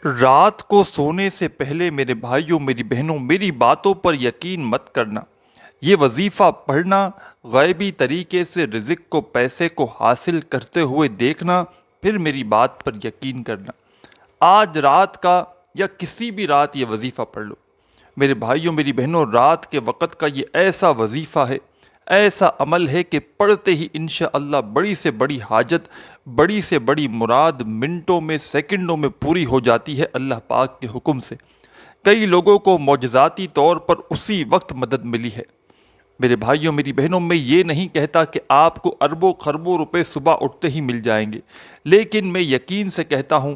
رات کو سونے سے پہلے میرے بھائیوں میری بہنوں میری باتوں پر یقین مت کرنا۔ یہ وظیفہ پڑھنا، غیبی طریقے سے رزق کو پیسے کو حاصل کرتے ہوئے دیکھنا، پھر میری بات پر یقین کرنا۔ آج رات کا یا کسی بھی رات یہ وظیفہ پڑھ لو میرے بھائیوں میری بہنوں۔ رات کے وقت کا یہ ایسا وظیفہ ہے، ایسا عمل ہے کہ پڑھتے ہی انشاءاللہ بڑی سے بڑی حاجت، بڑی سے بڑی مراد منٹوں میں سیکنڈوں میں پوری ہو جاتی ہے اللہ پاک کے حکم سے۔ کئی لوگوں کو معجزاتی طور پر اسی وقت مدد ملی ہے۔ میرے بھائیوں میری بہنوں، میں یہ نہیں کہتا کہ آپ کو اربوں خربوں روپے صبح اٹھتے ہی مل جائیں گے، لیکن میں یقین سے کہتا ہوں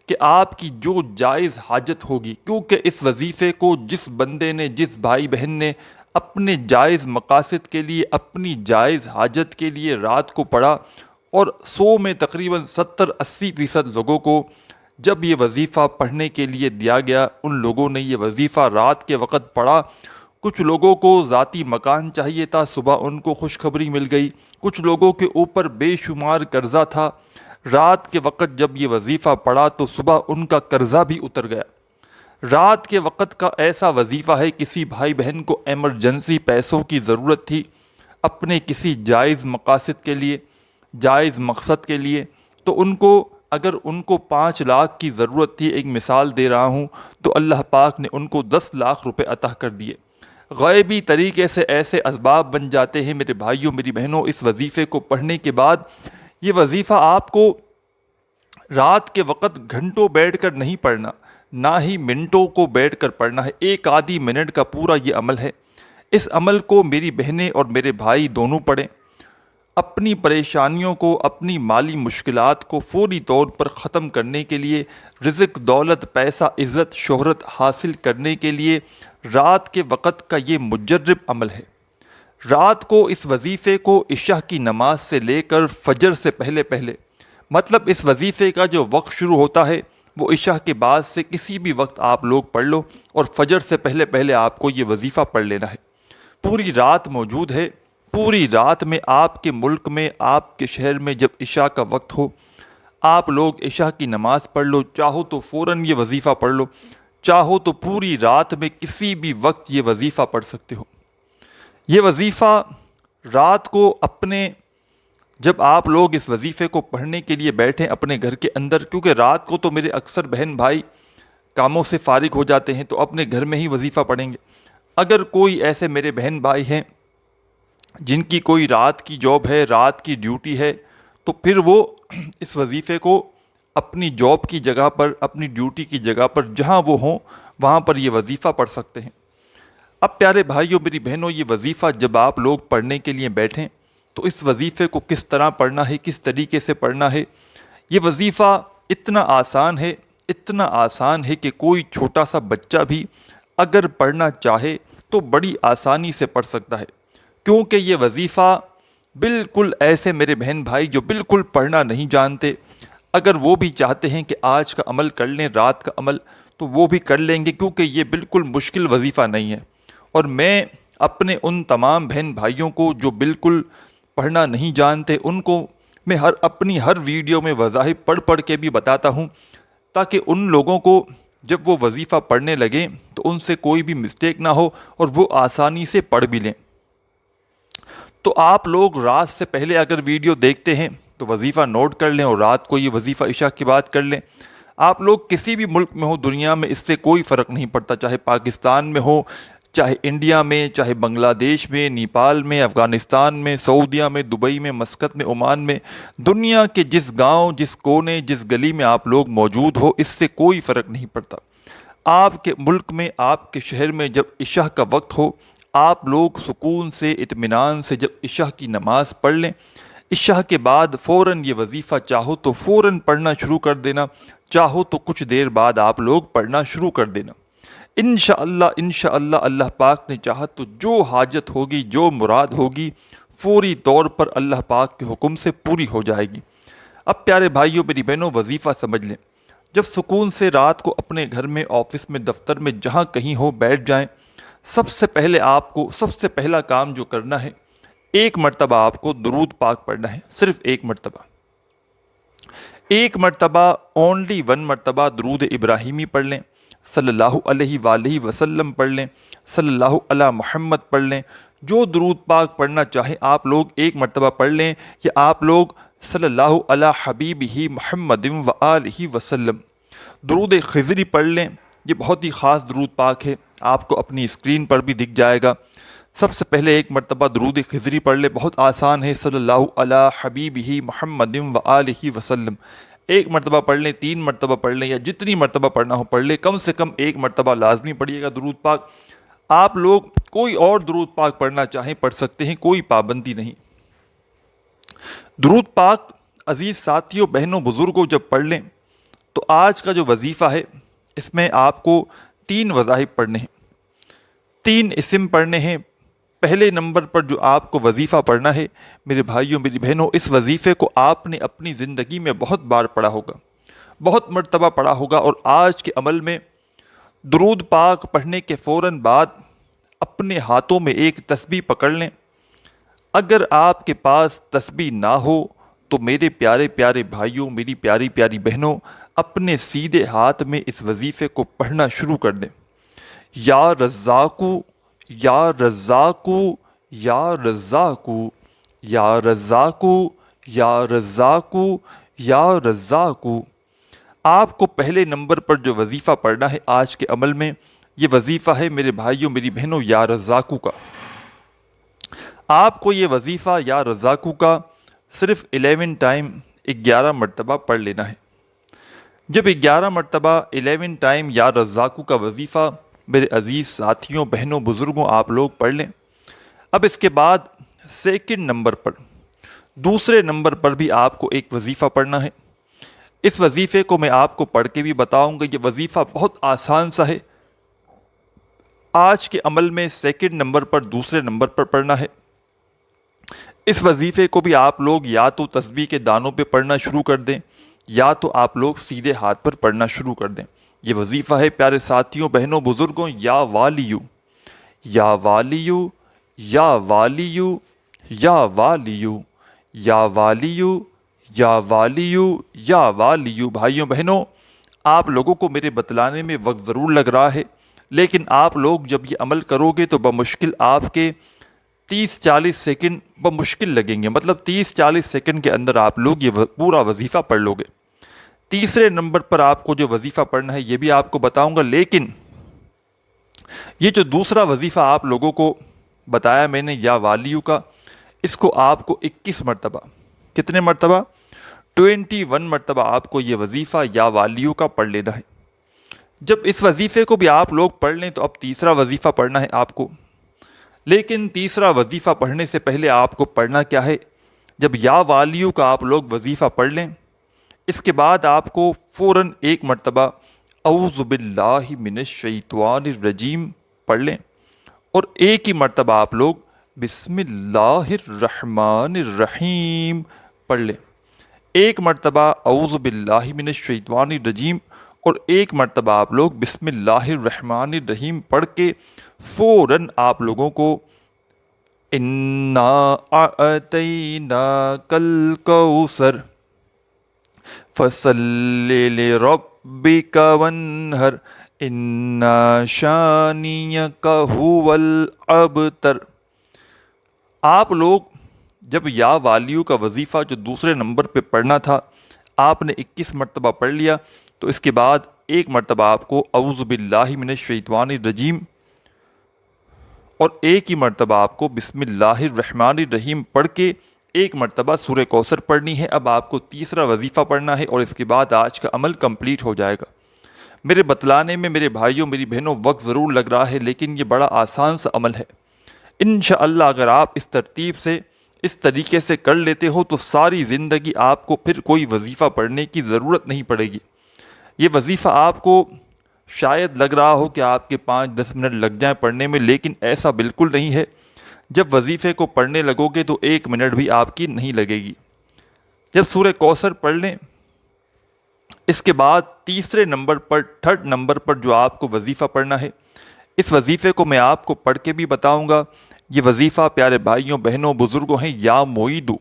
کہ آپ کی جو جائز حاجت ہوگی، کیونکہ اس وظیفے کو جس بندے نے، جس بھائی بہن نے اپنے جائز مقاصد کے لیے، اپنی جائز حاجت کے لیے رات کو پڑھا، اور 100 میں تقریباً 70-80% لوگوں کو جب یہ وظیفہ پڑھنے کے لیے دیا گیا، ان لوگوں نے یہ وظیفہ رات کے وقت پڑھا۔ کچھ لوگوں کو ذاتی مکان چاہیے تھا، صبح ان کو خوشخبری مل گئی۔ کچھ لوگوں کے اوپر بے شمار قرضہ تھا، رات کے وقت جب یہ وظیفہ پڑھا تو صبح ان کا قرضہ بھی اتر گیا۔ رات کے وقت کا ایسا وظیفہ ہے، کسی بھائی بہن کو ایمرجنسی پیسوں کی ضرورت تھی اپنے کسی جائز مقاصد کے لیے، جائز مقصد کے لیے، تو اگر ان کو 5 لاکھ کی ضرورت تھی، ایک مثال دے رہا ہوں، تو اللہ پاک نے ان کو 10 لاکھ روپے عطا کر دیے۔ غیبی طریقے سے ایسے اسباب بن جاتے ہیں میرے بھائیوں میری بہنوں۔ اس وظیفے کو پڑھنے کے بعد، یہ وظیفہ آپ کو رات کے وقت گھنٹوں بیٹھ کر نہیں پڑھنا، نہ ہی منٹوں کو بیٹھ کر پڑھنا ہے، ایک آدھی منٹ کا پورا یہ عمل ہے۔ اس عمل کو میری بہنیں اور میرے بھائی دونوں پڑھیں۔ اپنی پریشانیوں کو، اپنی مالی مشکلات کو فوری طور پر ختم کرنے کے لیے، رزق، دولت، پیسہ، عزت، شہرت حاصل کرنے کے لیے رات کے وقت کا یہ مجرب عمل ہے۔ رات کو اس وظیفے کو عشاء کی نماز سے لے کر فجر سے پہلے پہلے، مطلب اس وظیفے کا جو وقت شروع ہوتا ہے وہ عشاء کے بعد سے کسی بھی وقت آپ لوگ پڑھ لو، اور فجر سے پہلے پہلے آپ کو یہ وظیفہ پڑھ لینا ہے۔ پوری رات موجود ہے، پوری رات میں آپ کے ملک میں، آپ کے شہر میں جب عشاء کا وقت ہو، آپ لوگ عشاء کی نماز پڑھ لو، چاہو تو فوراً یہ وظیفہ پڑھ لو، چاہو تو پوری رات میں کسی بھی وقت یہ وظیفہ پڑھ سکتے ہو۔ یہ وظیفہ رات کو جب آپ لوگ اس وظیفے کو پڑھنے کے لیے بیٹھیں اپنے گھر کے اندر، کیونکہ رات کو تو میرے اکثر بہن بھائی کاموں سے فارغ ہو جاتے ہیں، تو اپنے گھر میں ہی وظیفہ پڑھیں گے۔ اگر کوئی ایسے میرے بہن بھائی ہیں جن کی کوئی رات کی جاب ہے، رات کی ڈیوٹی ہے، تو پھر وہ اس وظیفے کو اپنی جاب کی جگہ پر، اپنی ڈیوٹی کی جگہ پر، جہاں وہ ہوں وہاں پر یہ وظیفہ پڑھ سکتے ہیں۔ اب پیارے بھائیوں میری بہنوں، یہ وظیفہ جب آپ لوگ پڑھنے کے لیے بیٹھیں تو اس وظیفے کو کس طرح پڑھنا ہے، کس طریقے سے پڑھنا ہے۔ یہ وظیفہ اتنا آسان ہے، اتنا آسان ہے کہ کوئی چھوٹا سا بچہ بھی اگر پڑھنا چاہے تو بڑی آسانی سے پڑھ سکتا ہے، کیونکہ یہ وظیفہ بالکل ایسے میرے بہن بھائی جو بالکل پڑھنا نہیں جانتے، اگر وہ بھی چاہتے ہیں کہ آج کا عمل کر لیں، رات کا عمل، تو وہ بھی کر لیں گے، کیونکہ یہ بالکل مشکل وظیفہ نہیں ہے۔ اور میں اپنے ان تمام بہن بھائیوں کو جو بالکل پڑھنا نہیں جانتے، ان کو میں اپنی ہر ویڈیو میں وظائف پڑھ پڑھ کے بھی بتاتا ہوں، تاکہ ان لوگوں کو جب وہ وظیفہ پڑھنے لگیں تو ان سے کوئی بھی مسٹیک نہ ہو اور وہ آسانی سے پڑھ بھی لیں۔ تو آپ لوگ رات سے پہلے اگر ویڈیو دیکھتے ہیں تو وظیفہ نوٹ کر لیں، اور رات کو یہ وظیفہ عشاء کی بات کر لیں۔ آپ لوگ کسی بھی ملک میں ہو دنیا میں، اس سے کوئی فرق نہیں پڑتا، چاہے پاکستان میں ہو، چاہے انڈیا میں، چاہے بنگلہ دیش میں، نیپال میں، افغانستان میں، سعودیہ میں، دبئی میں، مسقط میں، عمان میں، دنیا کے جس گاؤں، جس کونے، جس گلی میں آپ لوگ موجود ہو، اس سے کوئی فرق نہیں پڑتا۔ آپ کے ملک میں، آپ کے شہر میں جب عشاء کا وقت ہو، آپ لوگ سکون سے، اطمینان سے جب عشاء کی نماز پڑھ لیں، عشاء کے بعد فوراً یہ وظیفہ چاہو تو فوراً پڑھنا شروع کر دینا، چاہو تو کچھ دیر بعد آپ لوگ پڑھنا شروع کر دینا۔ انشاءاللہ انشاءاللہ اللہ پاک نے چاہا تو جو حاجت ہوگی، جو مراد ہوگی، فوری طور پر اللہ پاک کے حکم سے پوری ہو جائے گی۔ اب پیارے بھائیوں میری بہنوں، وظیفہ سمجھ لیں۔ جب سکون سے رات کو اپنے گھر میں، آفس میں، دفتر میں، جہاں کہیں ہو بیٹھ جائیں، سب سے پہلے آپ کو سب سے پہلا کام جو کرنا ہے، ایک مرتبہ آپ کو درود پاک پڑھنا ہے، صرف ایک مرتبہ۔ ایک مرتبہ اونلی 1 مرتبہ درود ابراہیمی پڑھ لیں، صلی اللہ علیہ وآلہ وسلم پڑھ لیں، صلی اللہ علی محمد پڑھ لیں، جو درود پاک پڑھنا چاہیں آپ لوگ ایک مرتبہ پڑھ لیں، یا آپ لوگ صلی اللہ علی حبیبہ محمد وآلہ وسلم درود خضری پڑھ لیں۔ یہ بہت ہی خاص درود پاک ہے، آپ کو اپنی اسکرین پر بھی دکھ جائے گا۔ سب سے پہلے ایک مرتبہ درود خضری پڑھ لیں، بہت آسان ہے، صلی اللہ علی حبیبہ محمد وآلہ وسلم۔ ایک مرتبہ پڑھ لیں، 3 مرتبہ پڑھ لیں، یا جتنی مرتبہ پڑھنا ہو پڑھ لیں، کم سے کم ایک مرتبہ لازمی پڑھیے گا درود پاک۔ آپ لوگ کوئی اور درود پاک پڑھنا چاہیں پڑھ سکتے ہیں، کوئی پابندی نہیں۔ درود پاک عزیز ساتھیوں، بہنوں، بزرگوں جب پڑھ لیں تو آج کا جو وظیفہ ہے اس میں آپ کو 3 وظائف پڑھنے ہیں، 3 اسم پڑھنے ہیں۔ پہلے نمبر پر جو آپ کو وظیفہ پڑھنا ہے میرے بھائیوں میری بہنوں، اس وظیفے کو آپ نے اپنی زندگی میں بہت بار پڑھا ہوگا، بہت مرتبہ پڑھا ہوگا، اور آج کے عمل میں درود پاک پڑھنے کے فوراً بعد اپنے ہاتھوں میں ایک تسبیح پکڑ لیں۔ اگر آپ کے پاس تسبیح نہ ہو تو میرے پیارے پیارے بھائیوں، میری پیاری پیاری بہنوں، اپنے سیدھے ہاتھ میں اس وظیفے کو پڑھنا شروع کر دیں۔ یا رزاقو، یا رزاقو، یا رزاقو، یا رزاقو، یا رزاقو، یا رزاقو۔ آپ کو پہلے نمبر پر جو وظیفہ پڑھنا ہے آج کے عمل میں، یہ وظیفہ ہے میرے بھائیوں میری بہنوں یا رزاقو کا۔ آپ کو یہ وظیفہ یا رزاقو کا صرف 11 ٹائم 11 مرتبہ پڑھ لینا ہے۔ جب 11 مرتبہ 11 ٹائم یا رزاقو کا وظیفہ میرے عزیز ساتھیوں، بہنوں، بزرگوں آپ لوگ پڑھ لیں، اب اس کے بعد سیکنڈ نمبر پر، دوسرے نمبر پر بھی آپ کو ایک وظیفہ پڑھنا ہے۔ اس وظیفے کو میں آپ کو پڑھ کے بھی بتاؤں گا، یہ وظیفہ بہت آسان سا ہے۔ آج کے عمل میں سیکنڈ نمبر پر، دوسرے نمبر پر پڑھنا ہے۔ اس وظیفے کو بھی آپ لوگ یا تو تسبیح کے دانوں پہ پڑھنا شروع کر دیں، یا تو آپ لوگ سیدھے ہاتھ پر پڑھنا شروع کر دیں۔ یہ وظیفہ ہے پیارے ساتھیوں، بہنوں، بزرگوں، یا والیو، یا والیو، یا والیو، یا والیو، یا والیو، یا والیو، یا والیو۔ بھائیوں بہنوں، آپ لوگوں کو میرے بتلانے میں وقت ضرور لگ رہا ہے، لیکن آپ لوگ جب یہ عمل کرو گے تو بمشکل آپ کے 30-40 سیکنڈ بمشکل لگیں گے، مطلب 30-40 سیکنڈ کے اندر آپ لوگ یہ پورا وظیفہ پڑھ لو گے۔ تیسرے نمبر پر آپ کو جو وظیفہ پڑھنا ہے یہ بھی آپ کو بتاؤں گا، لیکن یہ جو دوسرا وظیفہ آپ لوگوں کو بتایا میں نے یا والیو کا، اس کو آپ کو 21 مرتبہ، کتنے مرتبہ؟ 21 مرتبہ آپ کو یہ وظیفہ یا والیو کا پڑھ لینا ہے۔ جب اس وظیفے کو بھی آپ لوگ پڑھ لیں تو اب تیسرا وظیفہ پڑھنا ہے آپ کو، لیکن تیسرا وظیفہ پڑھنے سے پہلے آپ کو پڑھنا کیا ہے؟ جب یا والیو کا آپ لوگ وظیفہ پڑھ لیں، اس کے بعد آپ کو فوراً ایک مرتبہ اعوذ باللہ من الشیطان الرجیم پڑھ لیں، اور ایک ہی مرتبہ آپ لوگ بسم اللہ الرحمن الرحیم پڑھ لیں۔ ایک مرتبہ اعوذ باللہ من الشیطان الرجیم اور ایک مرتبہ آپ لوگ بسم اللہ الرحمن الرحیم پڑھ کے فوراً آپ لوگوں کو انا اعطیناک الکوثر فصلی لربک وانحر ان شانیک ھو الابتر۔ آپ لوگ جب یا والیو کا وظیفہ جو دوسرے نمبر پہ پڑھنا تھا آپ نے 21 مرتبہ پڑھ لیا، تو اس کے بعد ایک مرتبہ آپ کو اعوذ باللہ من الشیطان الرجیم اور ایک ہی مرتبہ آپ کو بسم اللہ الرحمن الرحیم پڑھ کے ایک مرتبہ سورہ کوثر پڑھنی ہے۔ اب آپ کو تیسرا وظیفہ پڑھنا ہے اور اس کے بعد آج کا عمل کمپلیٹ ہو جائے گا۔ میرے بتلانے میں میرے بھائیوں میری بہنوں وقت ضرور لگ رہا ہے، لیکن یہ بڑا آسان سا عمل ہے۔ انشاءاللہ اگر آپ اس ترتیب سے، اس طریقے سے کر لیتے ہو تو ساری زندگی آپ کو پھر کوئی وظیفہ پڑھنے کی ضرورت نہیں پڑے گی۔ یہ وظیفہ آپ کو شاید لگ رہا ہو کہ آپ کے 5-10 منٹ لگ جائیں پڑھنے میں، لیکن ایسا بالکل نہیں ہے۔ جب وظیفے کو پڑھنے لگو گے تو 1 منٹ بھی آپ کی نہیں لگے گی۔ جب سورہ کوثر پڑھ لیں، اس کے بعد تیسرے نمبر پر، تھرڈ نمبر پر جو آپ کو وظیفہ پڑھنا ہے، اس وظیفے کو میں آپ کو پڑھ کے بھی بتاؤں گا۔ یہ وظیفہ پیارے بھائیوں بہنوں بزرگوں ہیں، یا معیدو،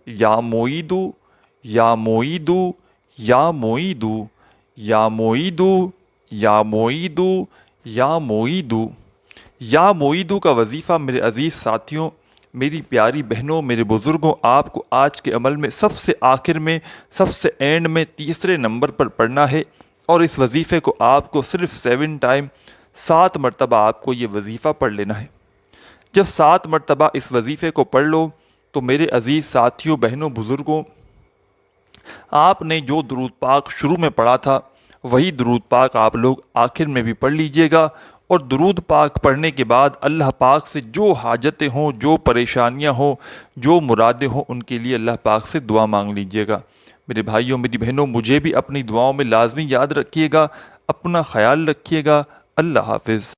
یا معیدو، یا معیدو، یا معیدو یا معیدو یا معیدو یا معیدو۔ یا معیدو کا وظیفہ میرے عزیز ساتھیوں، میری پیاری بہنوں، میرے بزرگوں، آپ کو آج کے عمل میں سب سے آخر میں، سب سے اینڈ میں، تیسرے نمبر پر پڑھنا ہے، اور اس وظیفے کو آپ کو صرف 7 ٹائم 7 مرتبہ آپ کو یہ وظیفہ پڑھ لینا ہے۔ جب 7 مرتبہ اس وظیفے کو پڑھ لو تو میرے عزیز ساتھیوں، بہنوں، بزرگوں، آپ نے جو درود پاک شروع میں پڑھا تھا وہی درود پاک آپ لوگ آخر میں بھی پڑھ لیجئے گا، اور درود پاک پڑھنے کے بعد اللہ پاک سے جو حاجتیں ہوں، جو پریشانیاں ہوں، جو مرادیں ہوں، ان کے لیے اللہ پاک سے دعا مانگ لیجئے گا۔ میرے بھائیوں، میری بہنوں، مجھے بھی اپنی دعاؤں میں لازمی یاد رکھیے گا، اپنا خیال رکھیے گا۔ اللہ حافظ۔